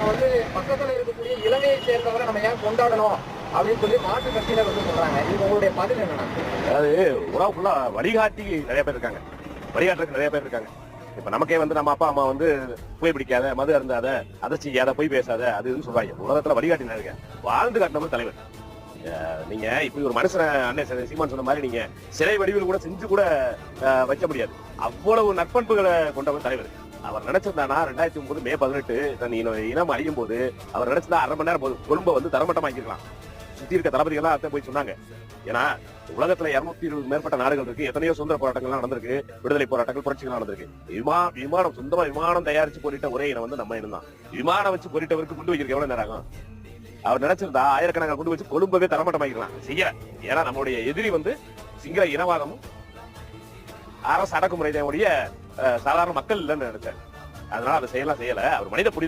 நம்ம வந்து பக்கத்துல இருக்கக்கூடிய இலங்கையை சேர்ந்தவரை நம்ம ஏன் கொண்டாடணும் அப்படின்னு சொல்லி மாற்று கட்சியினர் வந்து சொல்றாங்க. இது உங்களுடைய பதில் என்னன்னா? அதாவது உலகம் ஃபுல்லா வழிகாட்டி நிறைய பேர் இருக்காங்க, வழிகாட்டுறதுக்கு நிறைய பேர் இருக்காங்க. இப்ப நமக்கே வந்து நம்ம அப்பா அம்மா வந்து புகை பிடிக்காத, மது அருந்தாத, அதை செய்யாத, பொய் பேசாத, அது இதுன்னு சொல்றாங்க. உலகத்துல வழிகாட்டி நிறைய வாழ்ந்து காட்டினவர் தலைவர். நீங்க இப்படி ஒரு மனுஷனை அண்ணன் சீமான் சொன்ன மாதிரி நீங்க சிலை வடிவில் கூட செஞ்சு கூட வைக்க முடியாது. அவ்வளவு நற்பண்புகளை கொண்டவர் தலைவர். அவர் நினைச்சிருந்தானா 2009 மே 18 இனம் அழியும் போது அவர் நினைச்சதா 1/2 மணி நேரம் போது கொழும்பை வந்து தரமட்டமாக்கிருக்கலாம். சுத்தி இருக்க தளபதிகள்லாம் அர்த்தம் போய் சொன்னாங்க. ஏன்னா உலகத்துல 220 மேற்பட்ட நாடுகள் இருக்கு, எத்தனையோ சுதந்திர போராட்டங்கள்லாம் நடந்திருக்கு, விடுதலை போராட்டங்கள், புரட்சிகள் நடந்திருக்கு. விமானம் சொந்தமா விமானம் தயாரிச்சு போரிட்ட ஒரே இனம் வந்து நம்ம இனம் தான். விமானம் வச்சு போரிட்டவருக்கு குண்டு வைக்கிறதுக்கு எவ்வளவு நேரம் ஆகும்? அவர் நினைச்சிருந்தா ஆயிரக்கணக்கான கொண்டு வச்சு கொழும்பவே தரமட்டமாக்கலாம். செய்யல. ஏன்னா நம்முடைய எதிரி வந்து சிங்கள இனவாதமும் அரசு அடக்குமுறை சாதாரண மக்கள் இல்லைன்னு நினைச்சாரு. அதனால அதை செய்யல. அவர் மனித